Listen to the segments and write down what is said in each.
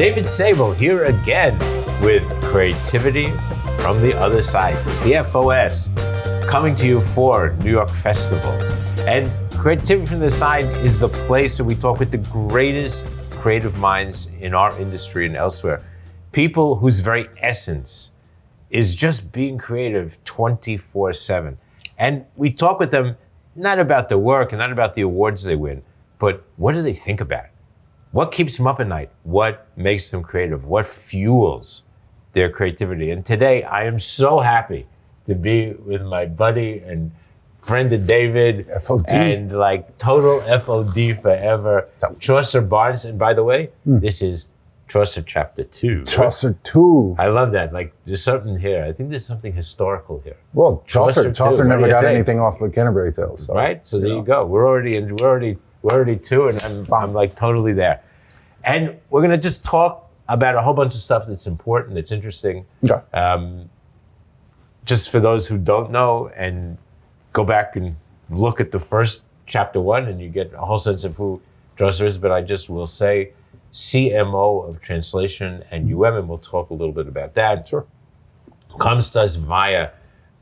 David Sable here again with Creativity from the Other Side, CFOS, coming to you for New York festivals. And Creativity from the Other Side is the place where we talk with the greatest creative minds in our industry and elsewhere. People whose very essence is just being creative 24/7. And we talk with them not about their work and not about the awards they win, but what do they think about? What keeps them up at night? What makes them creative? What fuels their creativity? And today I am so happy to be with my buddy and friend of David, FOD. And like total FOD forever, Chaucer Barnes. And by the way, this is Chaucer Chapter 2. Chaucer 2. I love that. Like, there's something here. I think there's something historical here. Well, Chaucer never got think? anything off the Canterbury Tales. So, right? So there you go. We're already two, and I'm like totally there. And we're gonna just talk about a whole bunch of stuff that's important, that's interesting. Okay. Just for those who don't know, and go back and look at the first chapter 1, and you get a whole sense of who Chaucer is. But I just will say, CMO of translation and and we'll talk a little bit about that. Sure. Comes to us via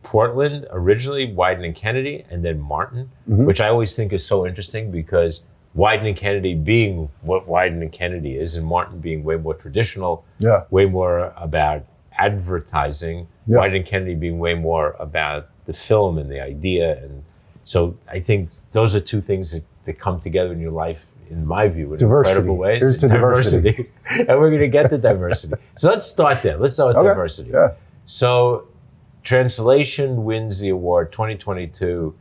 Portland, originally Wieden and Kennedy, and then Martin, which I always think is so interesting because Wieden and Kennedy being what Wieden and Kennedy is, and Martin being way more traditional, way more about advertising, Wieden and Kennedy being way more about the film and the idea. And so I think those are two things that come together in your life, in my view, in incredible ways. Here's the diversity. And we're going to get to diversity. So let's start there. Let's start with diversity. Yeah. So translation wins the award 2022.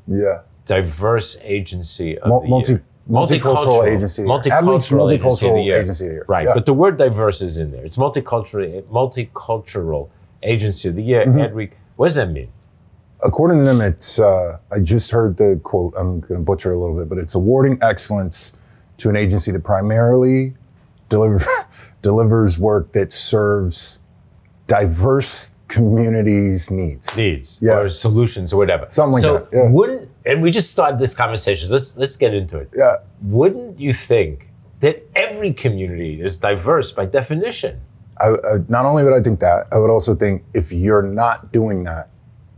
Yeah. Diverse Agency of the Year. Multicultural Agency. Multicultural Agency of the Year. Agency of the Year. Right. Yeah. But the word diverse is in there. It's Multicultural Agency of the Year. Adweek. What does that mean? According to them, it's, I just heard the quote, I'm going to butcher it a little bit, but it's awarding excellence to an agency that primarily delivers work that serves diverse communities' needs. Or solutions or whatever. Something like that. And we just started this conversation, let's get into it. Yeah. Wouldn't you think that every community is diverse by definition? Not only would I think that, I would also think if you're not doing that,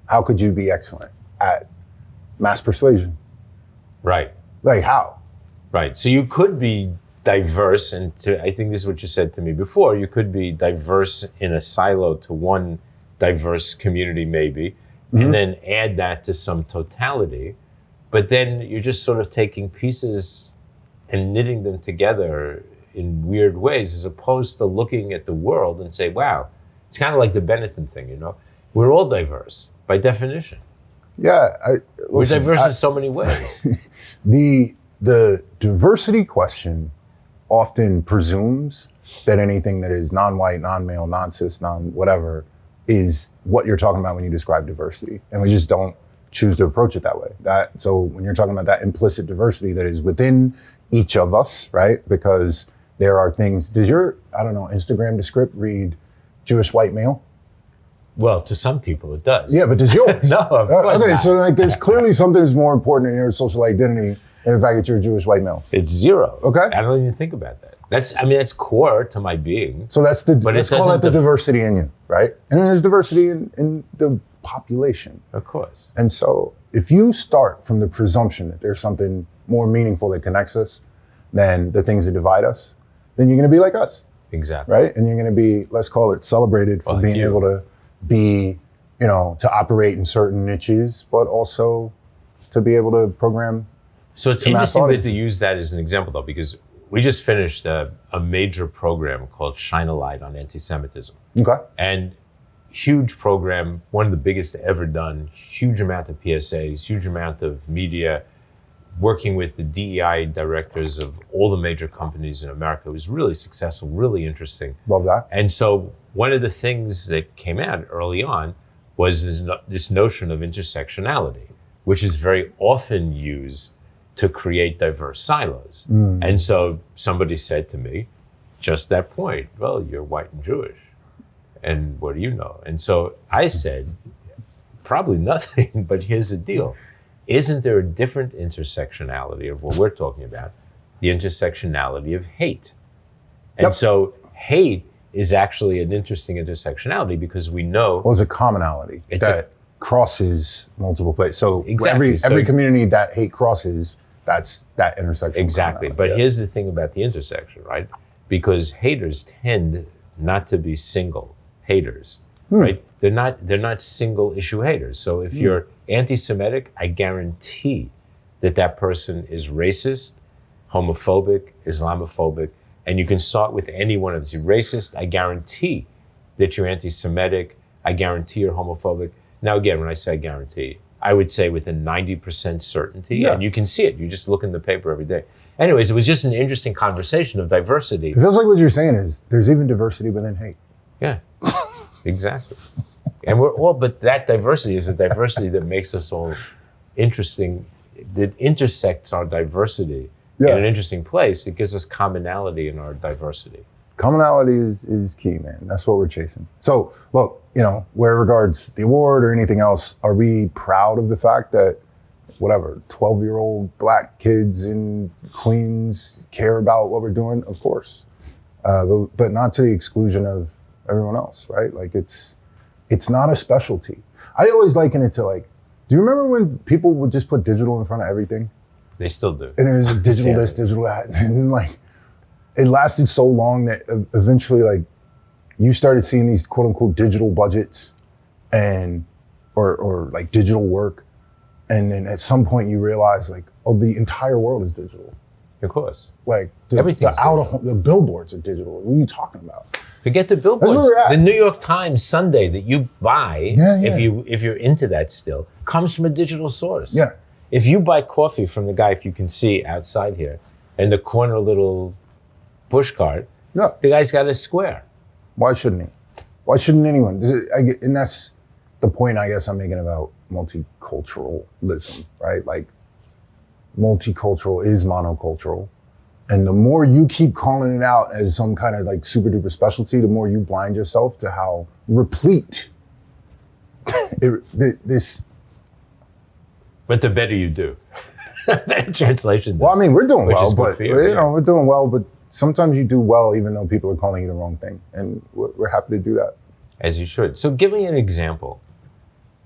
how could you be excellent at mass persuasion? Right. Like how? Right. So you could be diverse, and I think this is what you said to me before, you could be diverse in a silo to one diverse community maybe, and then add that to some totality. But then you're just sort of taking pieces and knitting them together in weird ways, as opposed to looking at the world and say, wow, it's kind of like the Benetton thing, you know? We're all diverse by definition. Yeah. We're diverse in so many ways. The diversity question often presumes that anything that is non-white, non-male, non-cis, non-whatever is what you're talking about when you describe diversity. And we just don't choose to approach it that way. So when you're talking about that implicit diversity that is within each of us, right? Because there are things, does your, Instagram descript read Jewish white male? Well, to some people it does. Yeah, but does yours? No, of course not. So like there's clearly something that's more important in your social identity than the fact that you're a Jewish white male. It's zero. Okay. I don't even think about that. That's core to my being. So let's call that the diversity in you, right? And then there's diversity in the population. Of course. And so if you start from the presumption that there's something more meaningful that connects us than the things that divide us, then you're going to be like us. Exactly. Right? And you're going to be, let's call it, celebrated for being able to be, to operate in certain niches, but also to be able to program. So it's interesting that to use that as an example, though, because we just finished a major program called Shine a Light on Anti-Semitism. Okay. And huge program, one of the biggest ever done, huge amount of PSAs, huge amount of media, working with the DEI directors of all the major companies in America. It was really successful, really interesting. Love that. And so one of the things that came out early on was this notion of intersectionality, which is very often used to create diverse silos. And so somebody said to me, just that point, well, you're white and Jewish, and what do you know? And so I said, probably nothing, but here's the deal. Isn't there a different intersectionality of what we're talking about? The intersectionality of hate. And so hate is actually an interesting intersectionality because we know Well, it's a commonality that crosses multiple places. So Exactly. every community that hate crosses, that's that intersection. exactly. But here's the thing about the intersection, right? Because haters tend not to be single haters, right? They're not single issue haters. So if you're anti-Semitic, I guarantee that person is racist, homophobic, Islamophobic, and you can start with any one of these. You're racist, I guarantee that you're anti-Semitic, I guarantee you're homophobic. Now again, when I say guarantee, I would say with a 90% certainty, and you can see it. You just look in the paper every day. Anyways, it was just an interesting conversation of diversity. It feels like what you're saying is there's even diversity within hate. Yeah, exactly. And but that diversity is a diversity that makes us all interesting, that intersects our diversity in an interesting place. It gives us commonality in our diversity. Commonality is key, man. That's what we're chasing. So look, where regards the award or anything else, are we proud of the fact that 12-year-old black kids in Queens care about what we're doing? Of course. But not to the exclusion of everyone else, right? Like it's not a specialty. I always liken it to do you remember when people would just put digital in front of everything? They still do. And it was digital this, digital that. And it lasted so long that eventually you started seeing these quote unquote digital budgets or digital work. And then at some point you realize the entire world is digital. Of course. The billboards are digital. What are you talking about? Forget the billboards. The New York Times Sunday that you buy, if you're into that still, comes from a digital source. Yeah. If you buy coffee from the guy, if you can see outside here, in the corner little push cart, the guy's got a square. Why shouldn't he? Why shouldn't anyone? And that's the point I guess I'm making about multiculturalism, right? Multicultural is monocultural. And the more you keep calling it out as some kind of super duper specialty, the more you blind yourself to how replete this. But the better you do. Better translation. Well, I mean, we're doing well, but we're doing well, but sometimes you do well even though people are calling you the wrong thing. And we're happy to do that. As you should. So give me an example.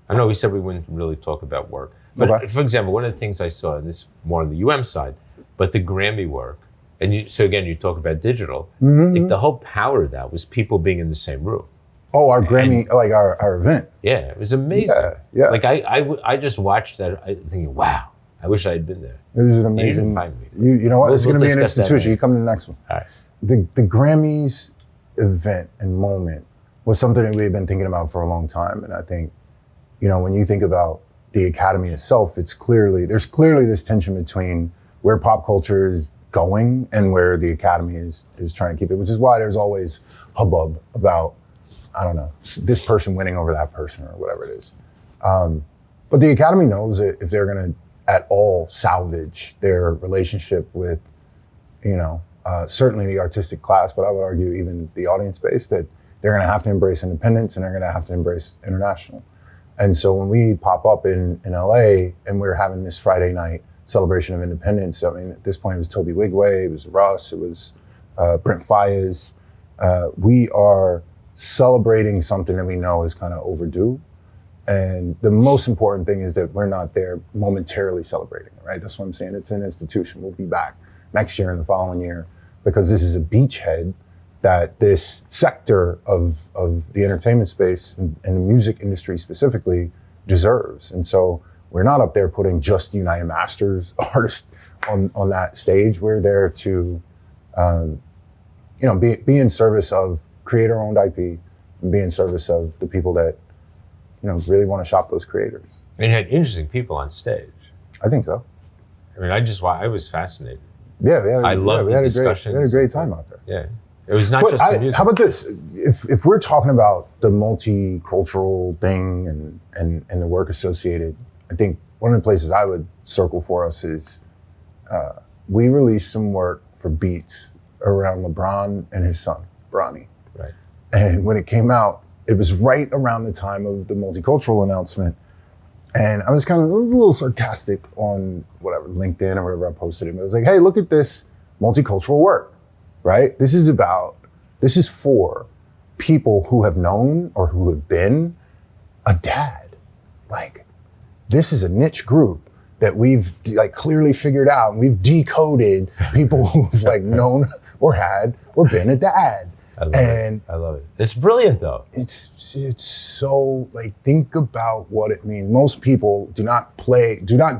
I know we said we wouldn't really talk about work. But for example, one of the things I saw, and this more on the UM side, but the Grammy work, and you talk about digital, the whole power of that was people being in the same room. Oh, our Grammy, our event. Yeah, it was amazing. Yeah. I just watched that, thinking, wow, I wish I had been there. It was an amazing. You didn't find me. You know what? It's going to be an institution. You come to the next one. All right. The Grammys event and moment was something that we had been thinking about for a long time. And I think, when you think about the Academy itself, there's clearly this tension between where pop culture is going and where the Academy is trying to keep it, which is why there's always hubbub about, I don't know, this person winning over that person or whatever it is. But the Academy knows that if they're going to at all salvage their relationship with, certainly the artistic class, but I would argue even the audience base, that they're going to have to embrace independence and they're going to have to embrace international. And so when we pop up in LA and we're having this Friday night celebration of independence, I mean, at this point it was Toby Wigway, it was Russ, it was Brent Faiyaz. We are celebrating something that we know is kind of overdue. And the most important thing is that we're not there momentarily celebrating it, right? That's what I'm saying. It's an institution. We'll be back next year and the following year because this is a beachhead that this sector of the entertainment space and the music industry specifically deserves. And so we're not up there putting just United Masters artists on that stage. We're there to, be in service of creator-owned IP and be in service of the people that, really want to shop those creators. And it had interesting people on stage. I think so. I mean, I was fascinated. Yeah, I loved the discussion. We had a great time out there. Yeah. It was not just the music. How about this? If we're talking about the multicultural thing and the work associated, I think one of the places I would circle for us is we released some work for Beats around LeBron and his son, Bronny. Right. And when it came out, it was right around the time of the multicultural announcement. And I was kind of a little sarcastic on whatever, LinkedIn or whatever I posted it. I was like, hey, look at this multicultural work, right? This is about This is for people who have known or who have been a dad. Like, this is a niche group that we've like clearly figured out, and we've decoded people who've like known or had or been a dad. I love it. It's brilliant though. It's so like, think about what it means. Most people do not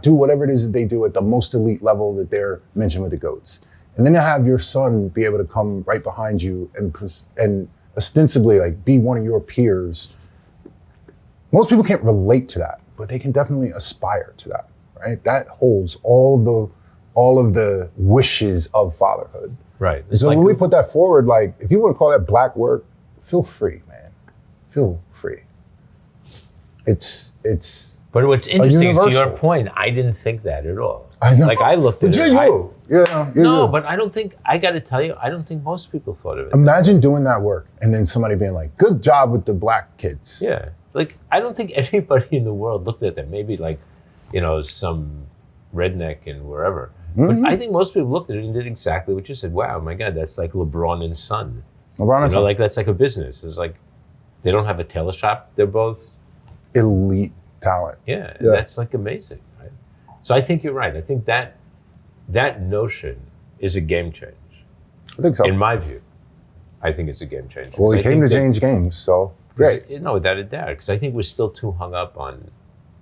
do whatever it is that they do at the most elite level that they're mentioned with the GOATs. And then to have your son be able to come right behind you and ostensibly like be one of your peers. Most people can't relate to that, but they can definitely aspire to that, right? That holds all of the wishes of fatherhood. Right. So like, when we put that forward, like, if you want to call that black work, feel free, man. Feel free. It's. But what's interesting is, to your point, I didn't think that at all. I know. Like, I looked at it. No, but I don't think, I got to tell you, I don't think most people thought of it. Imagine doing that work and then somebody being like, good job with the black kids. Yeah. Like, I don't think anybody in the world looked at that. Maybe like, some redneck and wherever. Mm-hmm. But I think most people looked at it and did exactly what you said. Wow, my God, that's like LeBron and son. Like, that's like a business. It's like, they don't have a tailor shop. They're both elite talent. Yeah. That's like amazing, right? So I think you're right. I think that notion is a game change. I think so. In my view, I think it's a game changer. Well, he came to change games, so great. No, without a doubt, because I think we're still too hung up on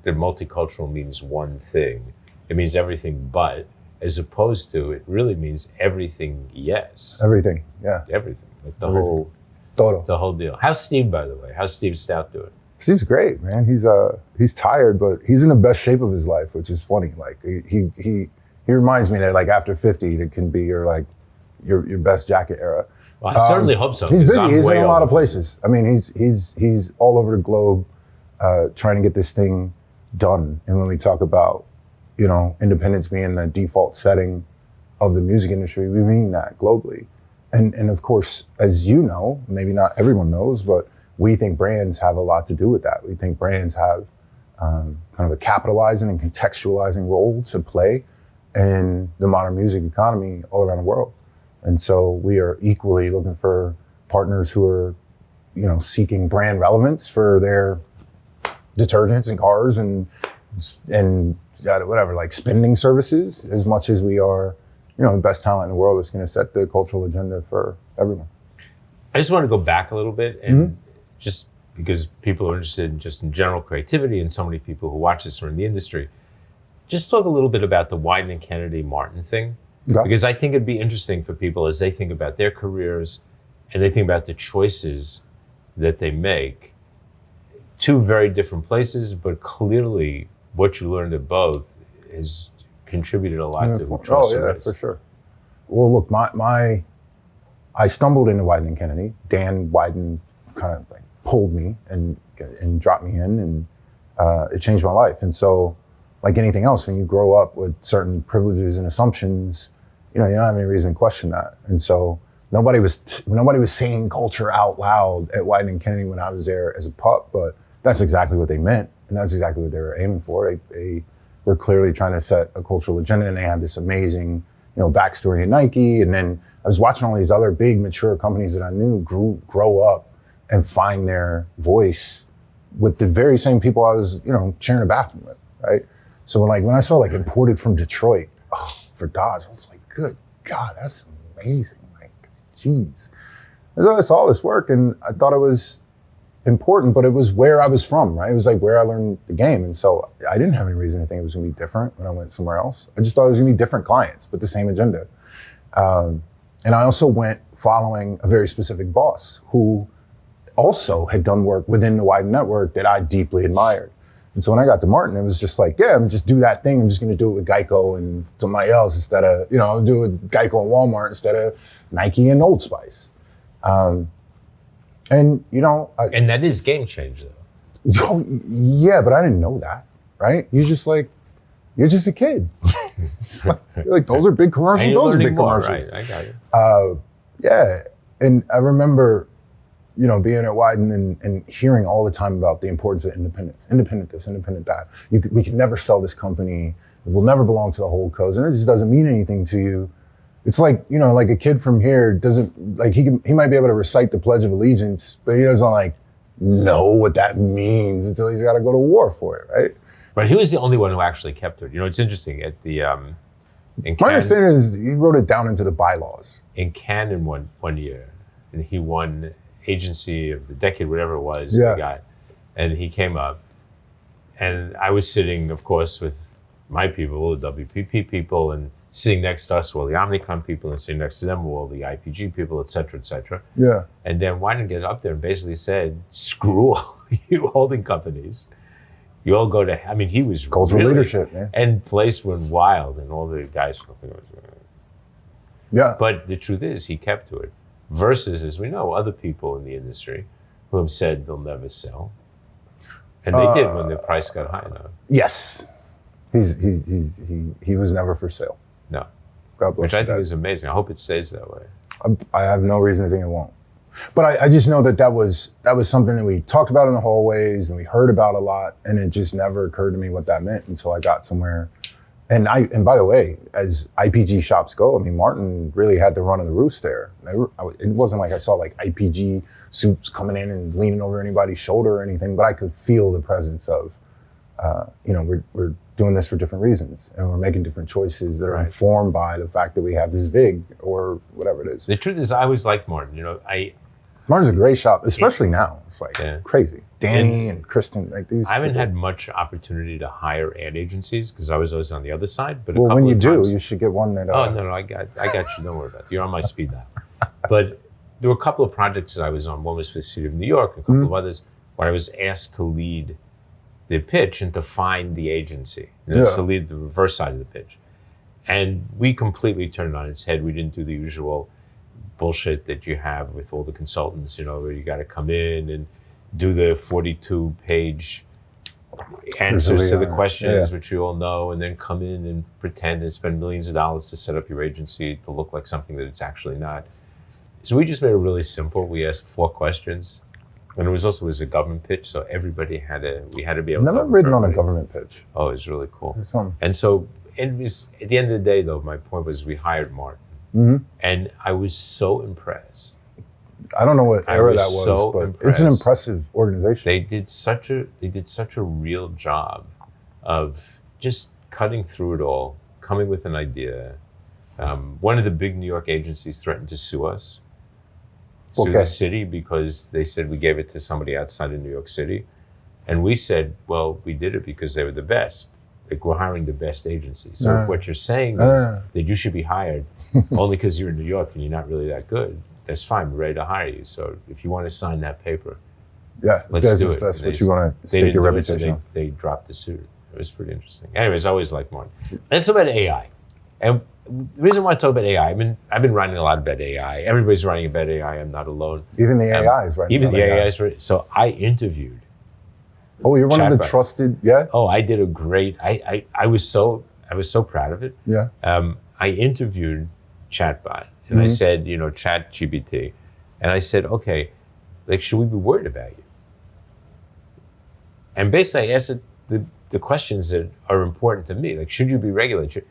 that multicultural means one thing. It means everything but, as opposed to it really means everything yes. Everything, yeah. Everything. Like the whole deal. How's Steve, by the way? How's Steve Stout doing? Steve's great, man. He's tired, but he's in the best shape of his life, which is funny. Like he reminds me that like after 50, it can be your best jacket era. Well, I certainly hope so. He's busy. He's in a lot of places. I mean, he's all over the globe trying to get this thing done. And when we talk about, independence being the default setting of the music industry, we mean that globally. And of course, as you know, maybe not everyone knows, but we think brands have a lot to do with that. We think brands have kind of a capitalizing and contextualizing role to play in the modern music economy all around the world. And so we are equally looking for partners who are, seeking brand relevance for their detergents and cars and whatever, like spending services, as much as we are, the best talent in the world that's going to set the cultural agenda for everyone. I just want to go back a little bit, and just because people are interested in just in general creativity, and so many people who watch this are in the industry, just talk a little bit about the Wieden and Kennedy Martin thing. Okay. Because I think it'd be interesting for people as they think about their careers and they think about the choices that they make. Two very different places, but clearly what you learned at both has contributed a lot to who Chaucer is. For sure. Well, look, I stumbled into Wieden and Kennedy. Dan Wieden kind of like pulled me and dropped me in, and it changed my life. And so, like anything else, when you grow up with certain privileges and assumptions, you don't have any reason to question that. And so nobody was saying culture out loud at Wieden and Kennedy when I was there as a pup, but that's exactly what they meant, and that's exactly what they were aiming for. They were clearly trying to set a cultural agenda, and they had this amazing, backstory in Nike. And then I was watching all these other big, mature companies that I knew grow up and find their voice with the very same people I was, sharing a bathroom with, right? So when I saw imported from Detroit for Dodge, I was like, good God, that's amazing. Like, geez. So I saw this work and I thought it was important, but it was where I was from, right? It was like where I learned the game. And so I didn't have any reason to think it was gonna be different when I went somewhere else. I just thought it was gonna be different clients, but the same agenda. And I also went following a very specific boss who also had done work within the Wieden network that I deeply admired. And so when I got to Martin, it was just like, yeah, I'm just do that thing. I'm just going to do it with Geico and somebody else instead of, I'll do it with Geico and Walmart instead of Nike and Old Spice. And that is game changer though. Yeah, but I didn't know that, right? You're just a kid. you're like, those are big commercials. Those are big commercials. Right, I got you. Yeah. And I remember, being at Wieden and hearing all the time about the importance of independence, independent this, independent that. We can never sell this company. It will never belong to the holdcos. And it just doesn't mean anything to you. It's like, like a kid from here doesn't, like he might be able to recite the Pledge of Allegiance, but he doesn't like know what that means until he's got to go to war for it, right? But he was the only one who actually kept it. It's interesting at the, My understanding is he wrote it down into the bylaws. In Cannes in one year, and he won Agency of the Decade, whatever it was, Yeah. the guy. And he came up, and I was sitting, of course, with my people, the WPP people, and sitting next to us were all the Omnicom people, and sitting next to them were all the IPG people, et cetera, et cetera. Yeah. And then Wyden gets up there and basically said, screw all you holding companies. You all go to, he was Cultural leadership, man. And the place went wild, and all the guys were looking at it. Yeah. But the truth is, he kept to it. Versus, as we know, other people in the industry who have said they'll never sell. And they did when the price got high enough. Yes. He was never for sale. No. God bless Which I you, think Dad. is amazing. I hope it stays that way. I have no reason to think it won't. But I just know that was something that we talked about in the hallways and we heard about a lot, and it just never occurred to me what that meant until I got somewhere. And by the way, as IPG shops go, Martin really had the run of the roost there. It wasn't like I saw like IPG suits coming in and leaning over anybody's shoulder or anything, but I could feel the presence of, we're doing this for different reasons, and we're making different choices that are informed by the fact that we have this VIG or whatever it is. The truth is, I always liked Martin. Martin's a great shop, especially now. It's like crazy. Danny and Kristen, like these. I haven't had much opportunity to hire ad agencies because I was always on the other side. But when you do, you should get one that. No, I got you. Don't worry about it. You're on my speed dial. But there were a couple of projects that I was on. One was for the city of New York, a couple of others where I was asked to lead the pitch and to find the agency, to lead the reverse side of the pitch. And we completely turned it on its head. We didn't do the usual bullshit that you have with all the consultants, where you got to come in and do the 42-page answers to the questions, which you all know, and then come in and pretend and spend millions of dollars to set up your agency to look like something that it's actually not. So we just made it really simple. We asked 4 questions. And it was a government pitch, so we had to be able to. Never ridden on a government pitch. Oh, it was really cool. And so it was, at the end of the day, though, my point was we hired Martin. And I was so impressed. I don't know what era that was, but impressed. It's an impressive organization. They did such a real job of just cutting through it all, coming with an idea. One of the big New York agencies threatened to sue us. Sue the city because they said we gave it to somebody outside of New York City. And we said, well, we did it because they were the best. Like, we're hiring the best agency. So if what you're saying is that you should be hired only because you're in New York and you're not really that good, that's fine. We're ready to hire you. So if you want to sign that paper, let's do it. That's what you want to stake your reputation on. They dropped the suit. It was pretty interesting. Anyways, I always liked Martin. Let's talk about AI. And the reason why I talk about AI, I've been writing a lot about AI. Everybody's writing about AI. I'm not alone. Even the AI is writing Even about the AI. AI is writing. So I interviewed. Oh, you're one of the Chatbot. trusted, Oh, I did a great, I was so proud of it. Yeah. I interviewed Chatbot and I said, Chat GPT. And I said, okay, like, should we be worried about you? And basically I asked it the questions that are important to me. Like, should you be regulated?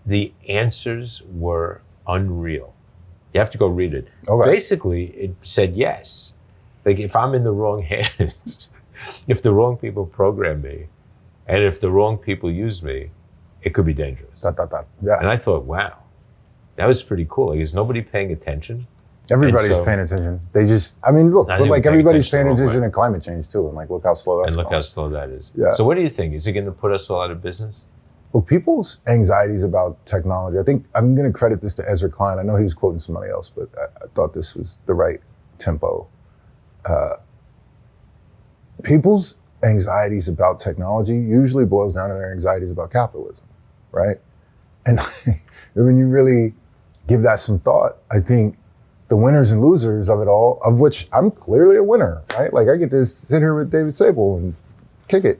The answers were unreal. You have to go read it. Okay. Basically, it said yes. Like, if I'm in the wrong hands, if the wrong people program me, and if the wrong people use me, it could be dangerous. Yeah. And I thought, wow, that was pretty cool. Like, is nobody paying attention? Everybody's paying attention. They just, look, I but think like we're everybody's paying paying attention attention to climate change too. And like, look how slow that's And look going. how slow that is. Yeah. So what do you think? Is it going to put us all out of business? Well, people's anxieties about technology, I think I'm going to credit this to Ezra Klein. I know he was quoting somebody else, but I thought this was the right tempo. People's anxieties about technology usually boils down to their anxieties about capitalism, right? And when you really give that some thought, I think the winners and losers of it all, of which I'm clearly a winner, right? Like, I get to sit here with David Sable and kick it.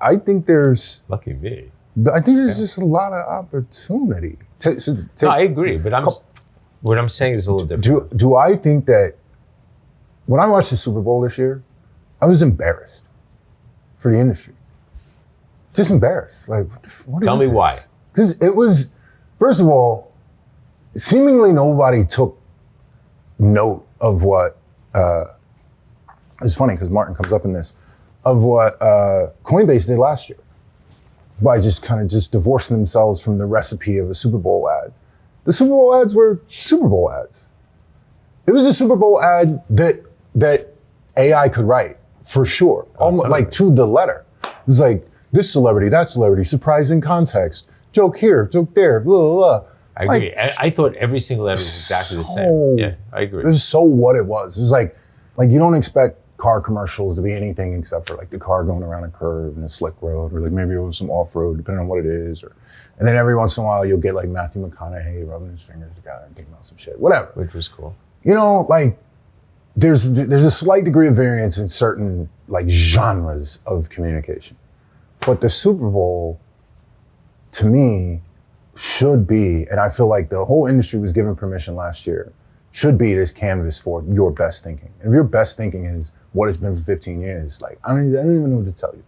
I think there's... Lucky me. I think there's just a lot of opportunity. No, I agree, but what I'm saying is a little different. Do I think that when I watched the Super Bowl this year, I was embarrassed for the industry. Just embarrassed. Like, what Tell is me this? why. Because it was, first of all, seemingly nobody took note of what, it's funny because Martin comes up in this, of what Coinbase did last year by just kind of just divorcing themselves from the recipe of a Super Bowl ad. The Super Bowl ads were Super Bowl ads. It was a Super Bowl ad that AI could write, for sure. Almost like to the letter. It was like, this celebrity, that celebrity, surprising context, joke here, joke there, blah, blah, blah. I agree. I thought every single letter was exactly the same. Yeah, I agree. This is so what it was. It was like you don't expect car commercials to be anything except for like the car going around a curve in a slick road, or like maybe it was some off-road, depending on what it is. And then every once in a while you'll get like Matthew McConaughey rubbing his fingers together and thinking about some shit, whatever. Which was cool. You know, like there's a slight degree of variance in certain like genres of communication. But the Super Bowl, to me, should be, and I feel like the whole industry was given permission last year, should be this canvas for your best thinking. And if your best thinking is what it's been for 15 years, like, I don't even know what to tell you.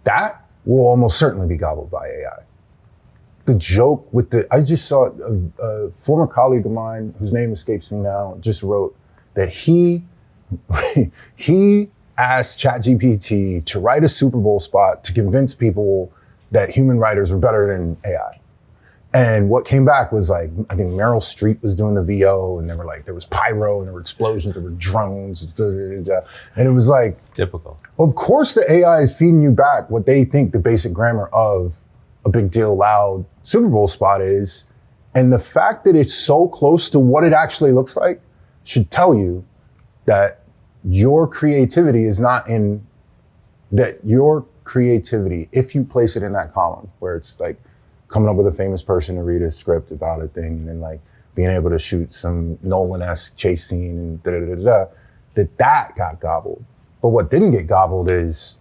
That will almost certainly be gobbled by AI. The joke with I just saw a former colleague of mine, whose name escapes me now, just wrote that he asked ChatGPT to write a Super Bowl spot to convince people that human writers were better than AI. And what came back was like, I think Meryl Streep was doing the VO, and there was pyro, and there were explosions, there were drones, and it was like, typical. Of course the AI is feeding you back what they think the basic grammar of a big deal loud Super Bowl spot is. And the fact that it's so close to what it actually looks like should tell you that your creativity is not in, that your creativity, if you place it in that column where it's like coming up with a famous person to read a script about a thing, and then like being able to shoot some Nolan-esque chase scene and that got gobbled. But what didn't get gobbled is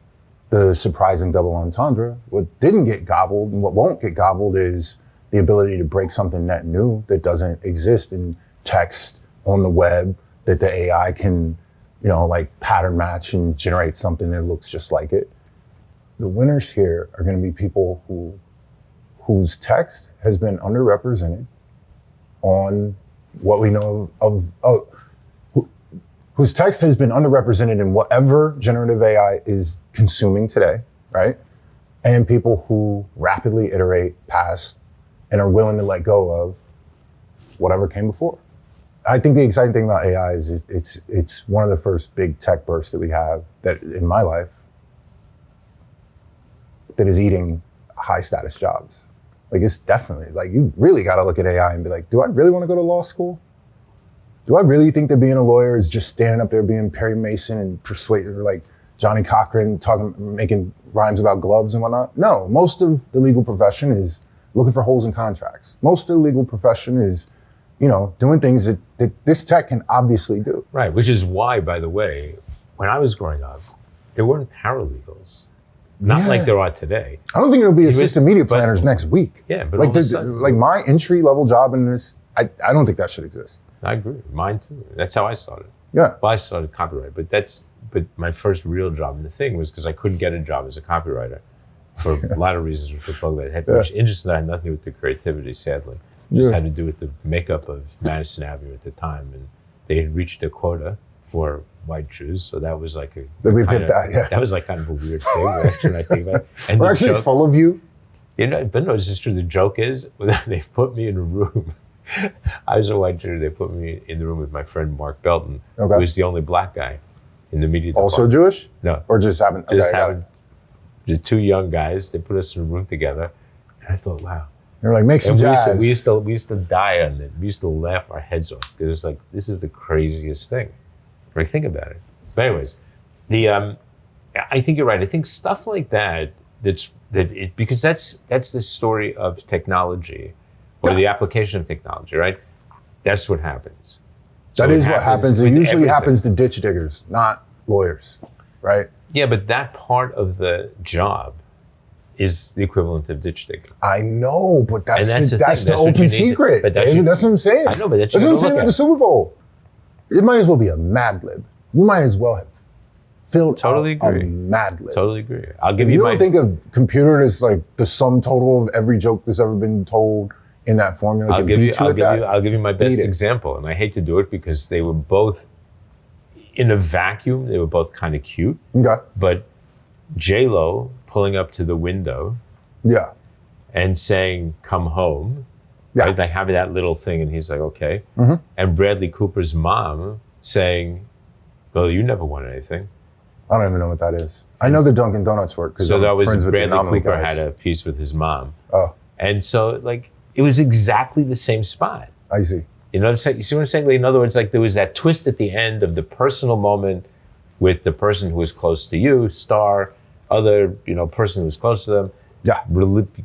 the surprising double entendre. What didn't get gobbled and what won't get gobbled is the ability to break something net new that doesn't exist in text on the web, that the AI can, like pattern match and generate something that looks just like it. The winners here are going to be people whose text has been underrepresented on what we know whose text has been underrepresented in whatever generative AI is consuming today, right? And people who rapidly iterate past and are willing to let go of whatever came before. I think the exciting thing about AI is it's one of the first big tech bursts that we have that in my life that is eating high status jobs. Like it's definitely, like you really gotta look at AI and be like, do I really wanna go to law school? Do I really think that being a lawyer is just standing up there being Perry Mason and persuading, or like Johnny Cochran making rhymes about gloves and whatnot? No, most of the legal profession is looking for holes in contracts. Most of the legal profession is, doing things that this tech can obviously do. Right, which is why, by the way, when I was growing up, there weren't paralegals. Not like there are today. I don't think there'll be assistant media planners next week. Yeah, but like my entry level job in this, I don't think that should exist. I agree, mine too. That's how I started. Yeah. Well, I started copyright, but my first real job in the thing was because I couldn't get a job as a copywriter for a lot of reasons, which had much interest that had nothing to do with the creativity, sadly. It just had to do with the makeup of Madison Avenue at the time, and they had reached a quota for white Jews, so that was like that was like kind of a weird thing. When I think about it. And we're actually full of you. But no, it's just true. The joke is they put me in a room. I was a white Jew. They put me in the room with my friend Mark Belton, who was the only black guy in the media department. Also Jewish? No, or just happened. The two young guys. They put us in a room together, and I thought, wow. They were like, make some jazz. We used to die on it. We used to laugh our heads off because it was like, this is the craziest thing. Like, think about it. But anyways, I think you're right. I think stuff like that. Because that's the story of technology, or the application of technology, right? That's what happens. That is what happens. It usually happens to ditch diggers, not lawyers, right? Yeah, but that part of the job is the equivalent of ditch digging. I know, but that's the open secret. That's what I'm saying. I know, but that's what I'm saying with the Super Bowl. It might as well be a Mad Lib. You might as well have filled out a Mad Lib. Totally agree. I'll give you don't think of computer as like the sum total of every joke that's ever been told in that formula. I'll give you my best example, and I hate to do it because they were both in a vacuum. They were both kind of cute. Okay. But J-Lo pulling up to the window, yeah, and saying, "Come home." Yeah. Right? They have that little thing, and he's like, "Okay." Mm-hmm. And Bradley Cooper's mom saying, "Well, you never wanted anything." I don't even know what that is. I know the Dunkin' Donuts work. So that was Bradley Cooper had a piece with his mom. Oh. And so like it was exactly the same spot. I see. You know what I'm saying? You see what I'm saying? Like, in other words, like there was that twist at the end of the personal moment with the person who was close to you, star, other, person who was close to them. Yeah.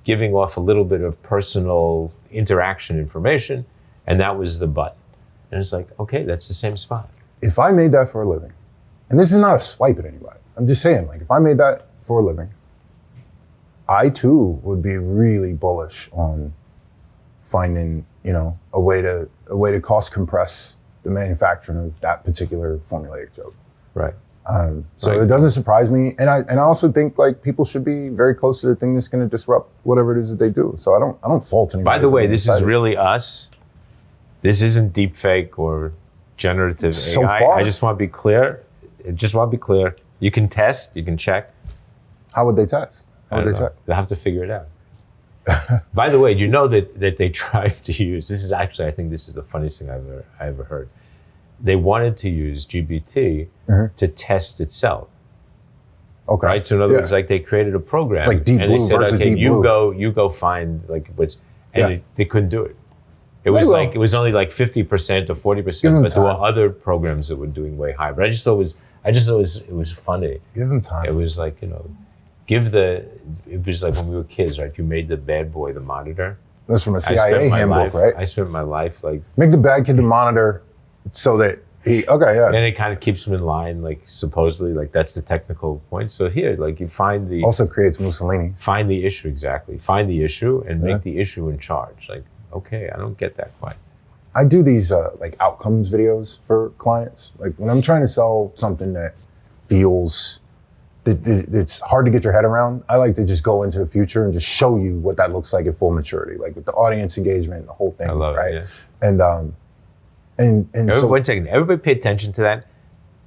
Giving off a little bit of personal interaction information. And that was the button. And it's like, okay, that's the same spot. If I made that for a living, and this is not a swipe at anybody, I'm just saying, like, if I made that for a living, I too would be really bullish on finding, a way to cost compress the manufacturing of that particular formulaic joke. Right. So it doesn't surprise me, and I also think like people should be very close to the thing that's going to disrupt whatever it is that they do. So I don't fault anybody. By the way, this is really us. This isn't deep fake or generative AI. So far. I just want to be clear. You can test, you can check. How would they test? Check? They'll have to figure it out. By the way, you know that they tried to use, this is actually, I think this is the funniest thing I ever heard. They wanted to use GBT to test itself. Okay. Right? So in other words, like they created a program. It's like Deep and Blue they said, versus okay, Deep you Blue. go find like what's, and they couldn't do it. It was only like 50% or 40%, but there were other programs that were doing way higher. But I just thought it was funny. Give them time. It was like, it was like when we were kids, right? You made the bad boy the monitor. That's from a CIA handbook, right? I spent my life like... Make the bad kid the monitor so that And it kind of keeps him in line, like supposedly, like that's the technical point. So here, like you find the... Also creates Mussolini. Find the issue, exactly. Find the issue and make the issue in charge. Like, okay, I don't get that quite. I do these like outcomes videos for clients. Like when I'm trying to sell something that feels it's hard to get your head around, I like to just go into the future and just show you what that looks like at full maturity, like with the audience engagement and the whole thing. I love right? it, yeah. And so, one second, everybody pay attention to that.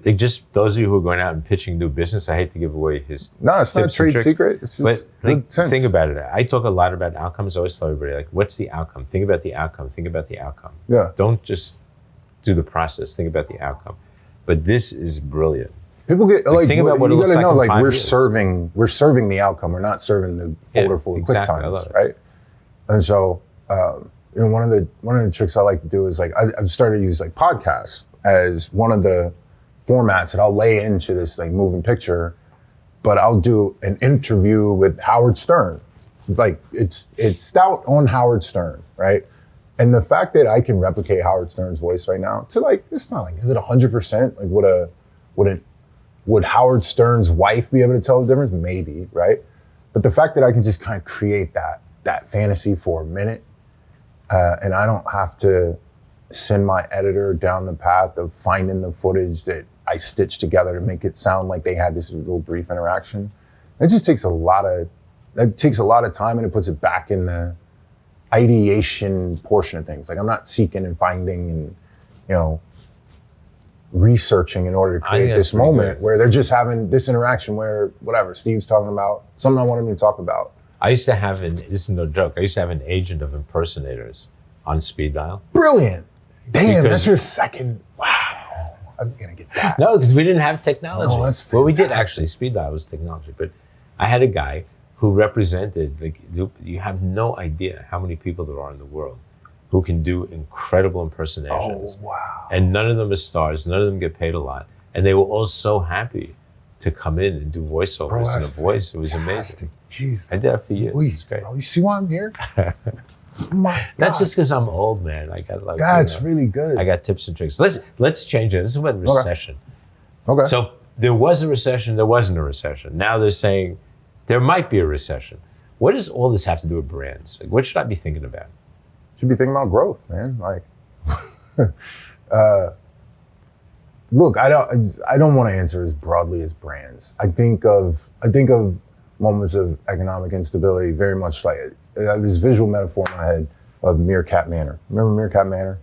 Like just those of you who are going out and pitching new business, I hate to give away his no, it's not trade secret. It's just think about it. I talk a lot about outcomes. I always tell everybody, like, what's the outcome? Think about the outcome. Think about the outcome. Yeah. Don't just do the process. Think about the outcome. But this is brilliant. People get like think about what it looks like in 5 we're years. serving the outcome. We're not serving the folder full of quick times, right? And so one of the tricks I like to do is like I've started to use like podcasts as one of the formats that I'll lay into this like moving picture, but I'll do an interview with Howard Stern. Like it's Stout on Howard Stern, right? And the fact that I can replicate Howard Stern's voice right now, to like, it's not like, is it 100%? Like would Howard Stern's wife be able to tell the difference? Maybe, right? But the fact that I can just kind of create that fantasy for a minute, and I don't have to send my editor down the path of finding the footage that I stitched together to make it sound like they had this little brief interaction. It just takes a lot of time, and it puts it back in the ideation portion of things. Like I'm not seeking and finding and, researching in order to create this moment where they're just having this interaction where whatever Steve's talking about, something I want him to talk about. I used to have this is no joke. I used to have an agent of impersonators on speed dial. Brilliant. Damn, that's your second. Wow. I'm going to get that. No, because we didn't have technology. No, that's fantastic. Well, we did actually. Speed dial was technology. But I had a guy who represented, like, you have no idea how many people there are in the world who can do incredible impersonations. Oh, wow. And none of them are stars. None of them get paid a lot. And they were all so happy to come in and do voiceovers in a voice. It was amazing. Jeez. I did that for years. Please, bro. You see why I'm here? That's just because I'm old, man. I got like that's really good. I got tips and tricks. Let's change it. This is about recession. Okay. So there was a recession, there wasn't a recession. Now they're saying there might be a recession. What does all this have to do with brands? Like, what should I be thinking about? Should be thinking about growth, man. Like look, I don't want to answer as broadly as brands. I think of moments of economic instability very much like this visual metaphor in my head of Meerkat Manor. Remember Meerkat Manor?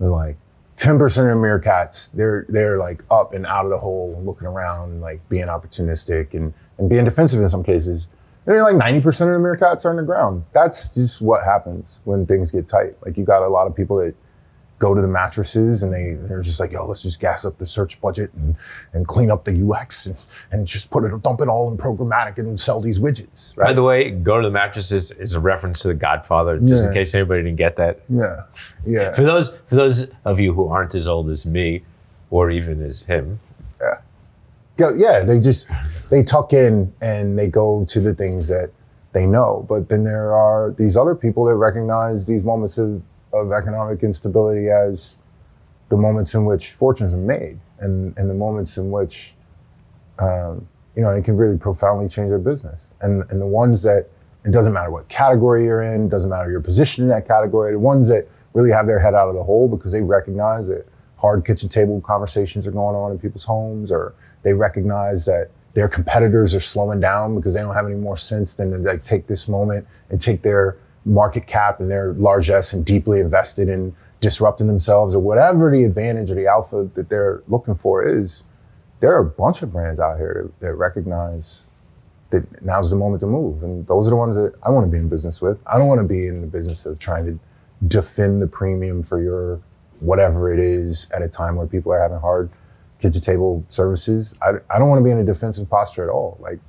They're like 10% of the meerkats, they're like up and out of the hole, looking around, and like being opportunistic and being defensive in some cases. And then like 90% of the meerkats are on the ground. That's just what happens when things get tight. Like you got a lot of people that go to the mattresses and they're just like, yo, let's just gas up the search budget and clean up the UX and just dump it all in programmatic and sell these widgets. Right? By the way, go to the mattresses is a reference to The Godfather, just in case anybody didn't get that. Yeah. For those of you who aren't as old as me, or even as him. Yeah, they tuck in and they go to the things that they know. But then there are these other people that recognize these moments of economic instability as the moments in which fortunes are made and the moments in which, it can really profoundly change their business. And the ones that, it doesn't matter what category you're in, doesn't matter your position in that category, the ones that really have their head out of the hole because they recognize that hard kitchen table conversations are going on in people's homes, or they recognize that their competitors are slowing down because they don't have any more sense than to like take this moment and take their market cap and their largesse and deeply invested in disrupting themselves, or whatever the advantage or the alpha that they're looking for is. There are a bunch of brands out here that recognize that now's the moment to move. And those are the ones that I want to be in business with. I don't want to be in the business of trying to defend the premium for your whatever it is at a time where people are having hard kitchen table services. I don't want to be in a defensive posture at all. Like,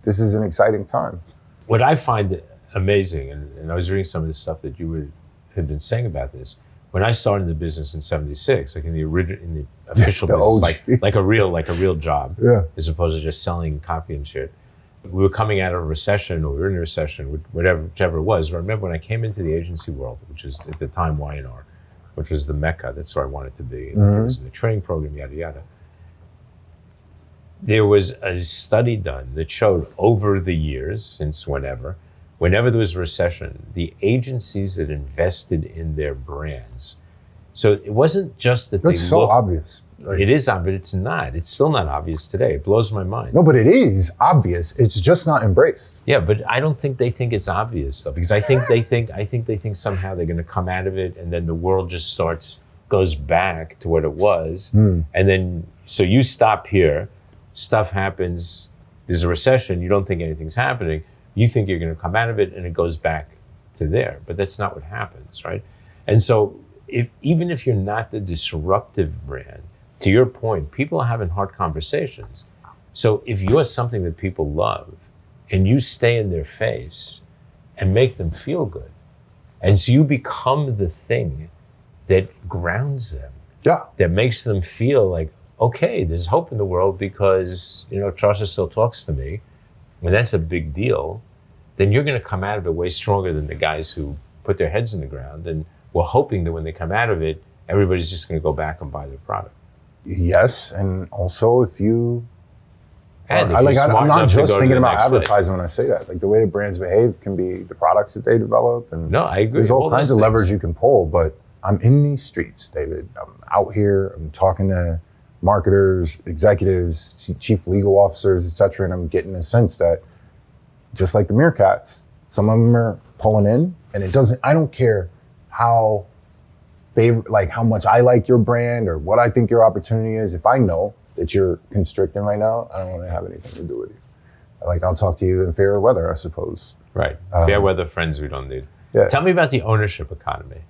this is an exciting time. What I find amazing, and I was reading some of the stuff that you had been saying about this. When I started in the business in '76, like in the official business, like a real job, as opposed to just selling copy and shit. We were coming out of a recession, or we were in a recession, whichever it was. But I remember when I came into the agency world, which was at the time Y&R, which was the mecca. That's where I wanted to be. And it was in the training program, yada yada. There was a study done that showed over the years, since whenever there was a recession, the agencies that invested in their brands. So it wasn't just that That's so obvious. Like, it is obvious, but it's not. It's still not obvious today. It blows my mind. No, but it is obvious. It's just not embraced. Yeah, but I don't think they think it's obvious though, because I think they think somehow they're going to come out of it, and then the world just goes back to what it was, and then so you stop here, stuff happens. There's a recession. You don't think anything's happening. You think you're going to come out of it, and it goes back to there. But that's not what happens, right? And so, even if you're not the disruptive brand, to your point, people are having hard conversations. So if you're something that people love, and you stay in their face and make them feel good, and so you become the thing that grounds them, that makes them feel like, okay, there's hope in the world because Chaucer still talks to me, and that's a big deal. Then you're going to come out of it way stronger than the guys who put their heads in the ground and were hoping that when they come out of it, everybody's just going to go back and buy their product. Yes, and also if you, I'm not just thinking about advertising when I say that. Like the way the brands behave can be the products that they develop, and no, I agree. There's all kinds of levers you can pull. But I'm in these streets, David. I'm out here. I'm talking to marketers, executives, chief legal officers, etc., and I'm getting a sense that, just like the meerkats, some of them are pulling in, and I don't care how much I like your brand or what I think your opportunity is. If I know that you're constricting right now, I don't want to have anything to do with you. Like, I'll talk to you in fair weather, I suppose. Right. Fair weather friends we don't need. Yeah. Tell me about the ownership economy.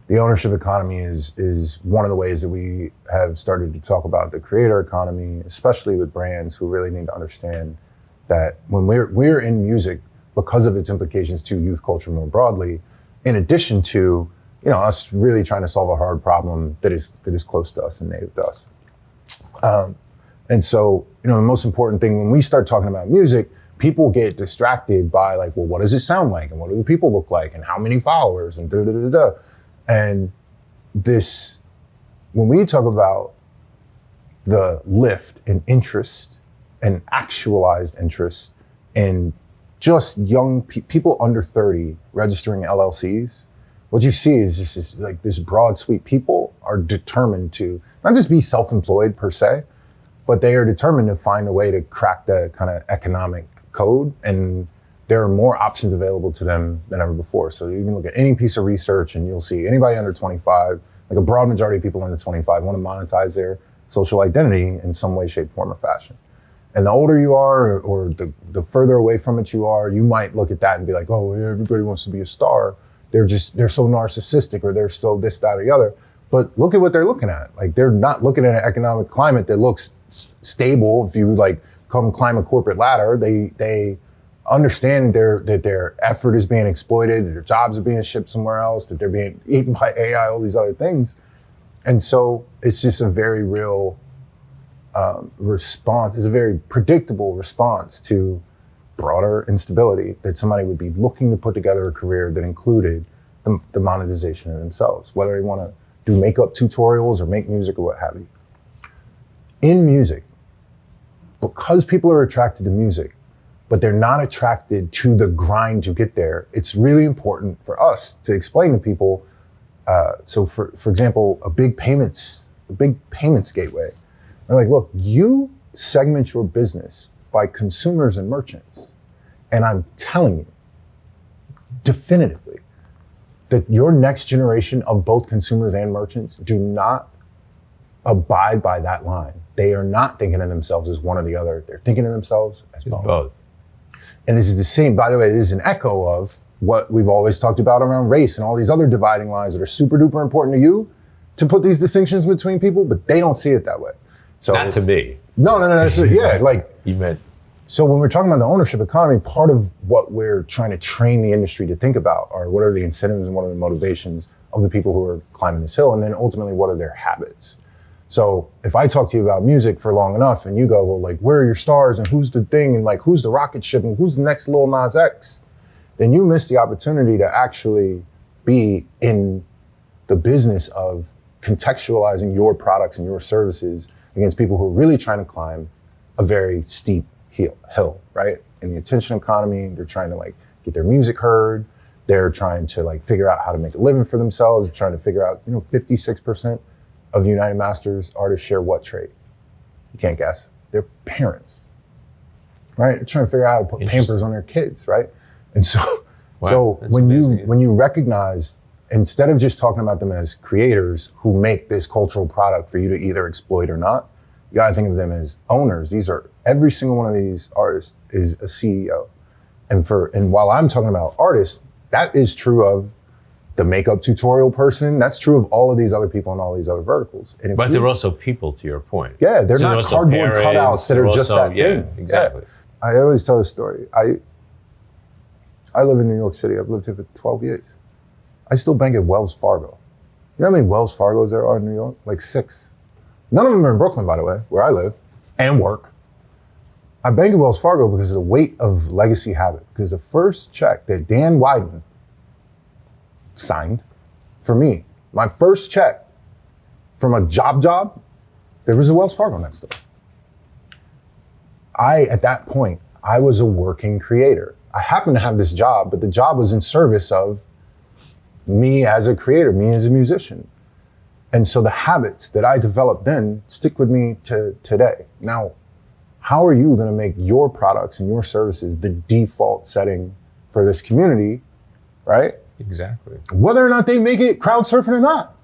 The ownership economy is one of the ways that we have started to talk about the creator economy, especially with brands who really need to understand that when we're in music, because of its implications to youth culture more broadly, in addition to us really trying to solve a hard problem that is close to us and native to us. And so, the most important thing when we start talking about music, people get distracted by like, well, what does it sound like? And what do the people look like? And how many followers? And da-da-da-da-da. And when we talk about the lift in interest and actualized interest in just young people under 30 registering LLCs, what you see is just like this broad sweep. People are determined to not just be self-employed per se, but they are determined to find a way to crack the kind of economic code and there are more options available to them than ever before. So you can look at any piece of research and you'll see anybody under 25, like a broad majority of people under 25 want to monetize their social identity in some way, shape, form, or fashion. And the older you are, or the further away from it you are, you might look at that and be like, oh, yeah, everybody wants to be a star. They're so narcissistic, or they're so this, that, or the other. But look at what they're looking at. Like, they're not looking at an economic climate that looks stable. If you like come climb a corporate ladder, they understand that their effort is being exploited, that their jobs are being shipped somewhere else, that they're being eaten by AI, all these other things. And so it's just a very real response. It's a very predictable response to broader instability, that somebody would be looking to put together a career that included the monetization of themselves, whether they want to do makeup tutorials or make music or what have you. In music, because people are attracted to music, but they're not attracted to the grind to get there, it's really important for us to explain to people. So for example, a big payments gateway. They're like, look, you segment your business by consumers and merchants. And I'm telling you definitively that your next generation of both consumers and merchants do not abide by that line. They are not thinking of themselves as one or the other. They're thinking of themselves as both. And this is the same, by the way, it is an echo of what we've always talked about around race and all these other dividing lines that are super duper important to you, to put these distinctions between people, but they don't see it that way. So not to me. No. So, yeah, like you meant. So when we're talking about the ownership economy, part of what we're trying to train the industry to think about are what are the incentives and what are the motivations of the people who are climbing this hill, and then ultimately what are their habits. So if I talk to you about music for long enough and you go, well, like, where are your stars and who's the thing and like who's the rocket ship and who's the next Lil Nas X, then you miss the opportunity to actually be in the business of contextualizing your products and your services against people who are really trying to climb a very steep hill, right? In the attention economy, they're trying to like get their music heard. They're trying to like figure out how to make a living for themselves. They're trying to figure out, 56% of United Masters artists share what trait? You can't guess. They're parents, right? They're trying to figure out how to put Pampers on their kids, right? And so, when you recognize, instead of just talking about them as creators who make this cultural product for you to either exploit or not, you gotta think of them as owners. Every single one of these artists is a CEO. And while I'm talking about artists, that is true of the makeup tutorial person. That's true of all of these other people in all these other verticals. But they're also people, to your point. Yeah, they're not cardboard cutouts that are just that thing. Exactly. Yeah. I always tell a story. I live in New York City. I've lived here for 12 years. I still bank at Wells Fargo. You know how many Wells Fargos there are in New York? Like 6. None of them are in Brooklyn, by the way, where I live and work. I bank at Wells Fargo because of the weight of legacy habit. Because the first check that Dan Wyden signed for me, my first check from a job, there was a Wells Fargo next door. At that point, I was a working creator. I happened to have this job, but the job was in service of me as a creator, me as a musician. And so the habits that I developed then stick with me to today. Now, how are you gonna make your products and your services the default setting for this community, right? Exactly. Whether or not they make it crowd surfing or not.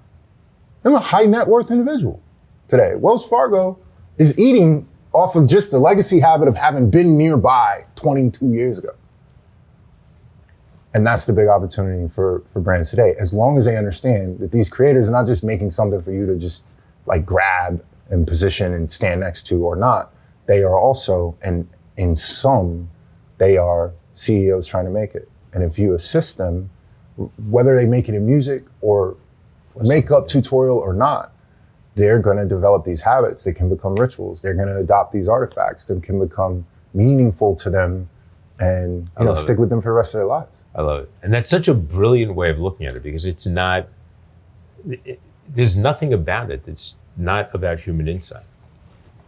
I'm a high net worth individual today. Wells Fargo is eating off of just the legacy habit of having been nearby 22 years ago. And that's the big opportunity for brands today. As long as they understand that these creators are not just making something for you to just like grab and position and stand next to or not, they are also, and in some, they are CEOs trying to make it. And if you assist them, whether they make it in music or makeup tutorial or not, they're gonna develop these habits that can become rituals. They're gonna adopt these artifacts that can become meaningful to them and stick with them for the rest of their lives. I love it. And that's such a brilliant way of looking at it, because it's not, there's nothing about it that's not about human insight.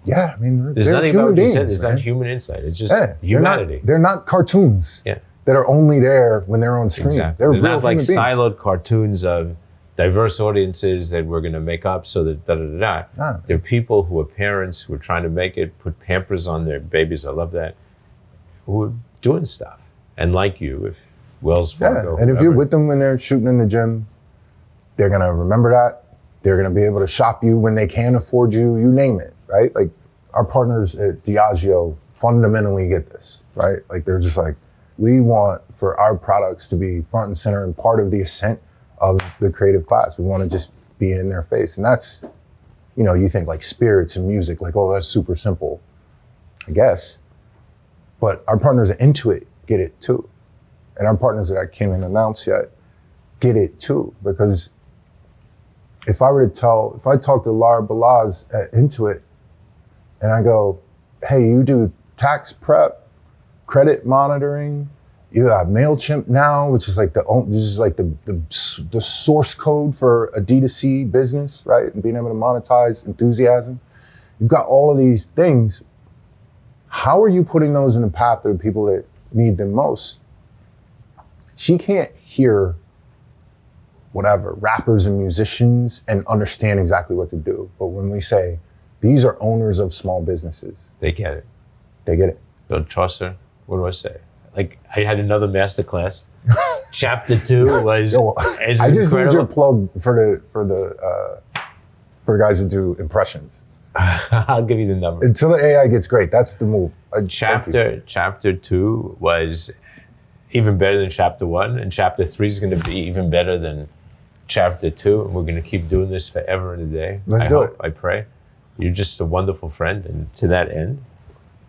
Yeah, I mean, there's they're nothing human about what beings, you said. It's man. not human insight. It's just humanity. They're not cartoons that are only there when they're on screen. Exactly. They're not like beings. siloed cartoons of diverse audiences that we're going to make up so that da-da-da-da. No. They're people who are parents who are trying to make it, put Pampers on their babies. I love that. Who are doing stuff. and like you, if Wells Fargo. And if you're with them when they're shooting in the gym, they're gonna remember that. They're gonna be able to shop you when they can afford you, you name it, right? Like our partners at Diageo fundamentally get this, right? Like they're just like, we want for our products to be front and center and part of the ascent of the creative class. We wanna just be in their face. And that's, you know, you think like spirits and music, like, oh, that's super simple, I guess. But our partners at Intuit get it too. And our partners that I can't even announce yet get it too. Because if I talk to Laura Balaz at Intuit and I go, hey, you do tax prep, credit monitoring, you have MailChimp now, which is like the source code for a D2C business, right? And being able to monetize enthusiasm. You've got all of these things. How are you putting those in the path of the people that need them most? She can't hear whatever, rappers and musicians and understand exactly what to do. But when we say, these are owners of small businesses. They get it. They get it. So Chaucer, what do I say? Like I had another masterclass. Chapter 2 was I just need your plug for the guys that do impressions. I'll give you the number. Until the AI gets great, that's the move. Chapter 2 was even better than chapter 1, and chapter 3 is going to be even better than chapter 2, and we're going to keep doing this forever and a day. Let's do it. I pray. You're just a wonderful friend, and to that end,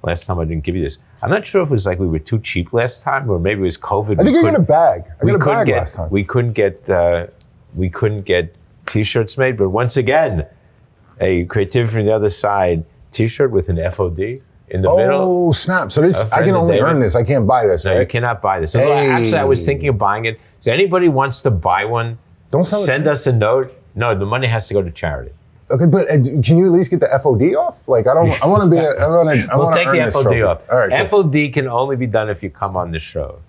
last time I didn't give you this. I'm not sure if it was like we were too cheap last time, or maybe it was COVID. I think you got a bag. I got a bag last time. We couldn't get T-shirts made, but once again, a Creativity from the Other Side T-shirt with an FOD in the middle. Oh, snap. So this, I can only earn this. I can't buy this, right? No, you cannot buy this. Actually, I was thinking of buying it. So anybody wants to buy one, send us a note. No, the money has to go to charity. Okay, but can you at least get the FOD off? Like, I want to be, we'll take the FOD off. All right, cool. FOD can only be done if you come on the show.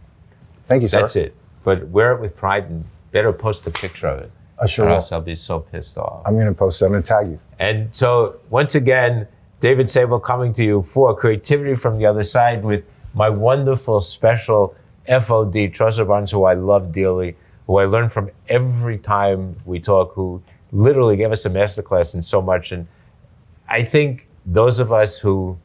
Thank you, sir. That's it. But wear it with pride and better post a picture of it. I sure or will. else I'll be so pissed off. I'm going to post it. I'm going to tag you. And so, once again, David Sable coming to you for Creativity from the Other Side with my wonderful special FOD, Chaucer Barnes, who I love dearly, who I learn from every time we talk, who literally gave us a masterclass in so much. And I think those of us who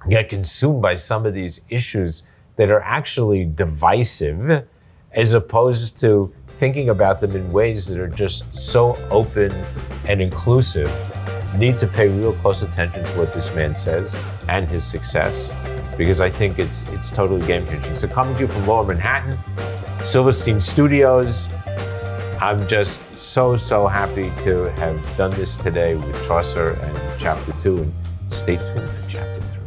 get consumed by some of these issues that are actually divisive, as opposed to thinking about them in ways that are just so open and inclusive, need to pay real close attention to what this man says and his success, because I think it's totally game-changing. So coming to you from Lower Manhattan, Silverstein Studios, I'm just so happy to have done this today with Chaucer and Chapter 2, and stay tuned for Chapter 3.